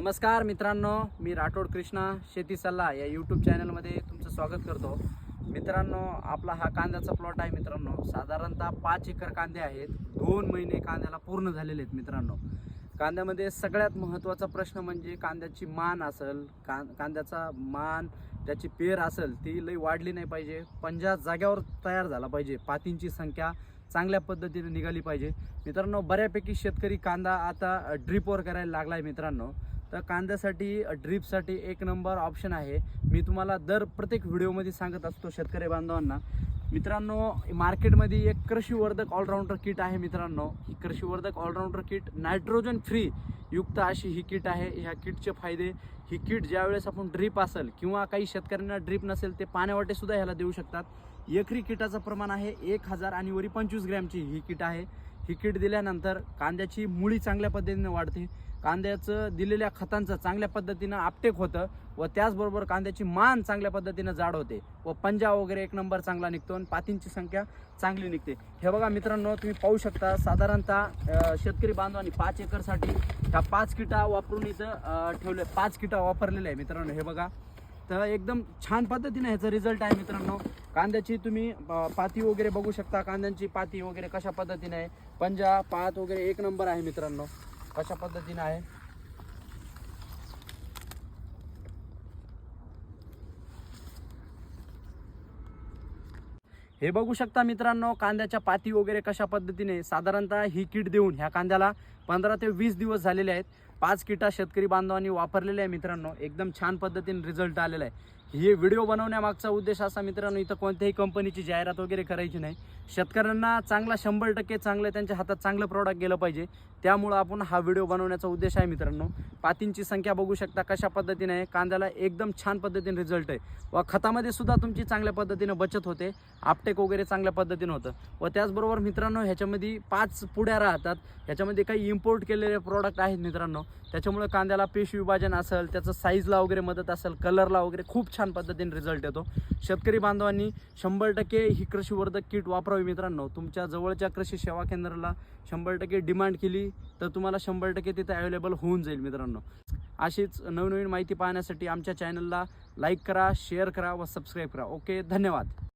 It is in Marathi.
नमस्कार मित्रांनो, मी राठोड कृष्णा शेती सल्ला या यूट्यूब चॅनलमध्ये तुमचं स्वागत करतो. मित्रांनो, आपला हा कांद्याचा प्लॉट आहे. मित्रांनो, साधारणतः 5 एकर कांदे आहेत. 2 महिने कांद्याला पूर्ण झालेले आहेत. मित्रांनो, कांद्यामध्ये सगळ्यात महत्त्वाचा प्रश्न म्हणजे कांद्याची मान असेल, कांद्याचा मान त्याची पेर असेल ती लई वाढली नाही पाहिजे. पंजा जाग्यावर तयार झाला पाहिजे. पातींची संख्या चांगल्या पद्धतीने निघाली पाहिजे. मित्रांनो, बऱ्यापैकी शेतकरी कांदा आता ड्रीपवर करायला लागला आहे. मित्रांनो, तर कांद्यासाठी ड्रीपसाठी एक नंबर ऑप्शन आहे. मी तुम्हाला प्रत्येक व्हिडिओमध्ये सांगत असतो शेतकरी बांधवांना. मित्रांनो, मार्केटमध्ये एक कृषीवर्धक ऑलराऊंडर किट आहे. मित्रांनो, ही कृषीवर्धक ऑलराऊंडर किट नायट्रोजन फ्री युक्त अशी ही किट आहे. ह्या किटचे फायदे, ही किट ज्यावेळेस आपण ड्रीप असेल किंवा काही शेतकऱ्यांना ड्रीप नसेल ते पाण्यावाटे सुद्धा ह्याला देऊ शकतात. एकरी किटाचं प्रमाण आहे 1000 आणि वरी 25 ग्रॅमची ही किट आहे. ही किट दिल्यानंतर कांद्याची मुळी चांगल्या पद्धतीने वाढते. कांद्याचं दिलेल्या खतांचं चांगल्या पद्धतीनं आपटेक होतं व त्याचबरोबर कांद्याची मान चांगल्या पद्धतीनं जाड होते व पंजा वगैरे एक नंबर चांगला निघतो आणि पातींची संख्या चांगली निघते. हे बघा मित्रांनो, तुम्ही पाहू शकता. साधारणतः शेतकरी बांधवांनी 5 एकरसाठी ह्या 5 किटा वापरून इथं ठेवले. 5 किटा वापरलेल्या आहे. मित्रांनो, हे बघा, तर एकदम छान पद्धतीने ह्याचा रिझल्ट आहे. मित्रांनो, कांद्याची तुम्ही पाती वगैरे बघू शकता. कांद्यांची पाती वगैरे कशा पद्धतीने आहे, पंजा पात वगैरे एक नंबर आहे. मित्रांनो, कशा पद्धतीने आहे. हे बघू शकता मित्रांनो, कांद्याच्या पाती वगैरे कशा पद्धतीने. साधारणतः ही किट देऊन ह्या कांद्याला 15 ते 20 दिवस झालेले आहेत. 5 किटा शेतकरी बांधवांनी वापरलेले आहे. मित्रांनो, एकदम छान पद्धतीने रिझल्ट आलेला आहे. हे व्हिडिओ बनवण्यामागचा उद्देश असा मित्रांनो, इथं कोणत्याही कंपनीची जाहिरात वगैरे करायची नाही. शेतकऱ्यांना चांगला 100% चांगलं त्यांच्या हातात चांगलं प्रॉडक्ट गेलं पाहिजे. त्यामुळं आपण हा व्हिडिओ बनवण्याचा उद्देश आहे. मित्रांनो, पातींची संख्या बघू शकता कशा पद्धतीने आहे. कांद्याला एकदम छान पद्धतीने रिझल्ट आहे व खतामध्ये सुद्धा तुमची चांगल्या पद्धतीने बचत होते. आपटेक वगैरे चांगल्या पद्धतीने होतं व त्याचबरोबर मित्रांनो, ह्याच्यामध्ये 5 पुड्या राहतात. ह्याच्यामध्ये काही इम्पोर्ट केलेले प्रॉडक्ट आहेत. मित्रांनो, त्याच्यामुळे कांद्याला पेश विभाजन असेल, त्याचं साईजला वगैरे मदत असेल, कलरला वगैरे खूप छान पद्धतीने रिझल्ट येतो. शेतकरी बांधवांनी 100% ही कृषीवर्धक किट वापरावी. मित्रांनो, तुमच्या जवळच्या कृषी सेवा केंद्राला 100% डिमांड केली तर तुम्हाला 100% तिथे अवेलेबल होऊन जाईल. मित्रांनो, अशीच नवनवीन माहिती पाहण्यासाठी आमच्या चॅनलला लाईक करा, शेअर करा व सबस्क्राईब करा. ओके, धन्यवाद.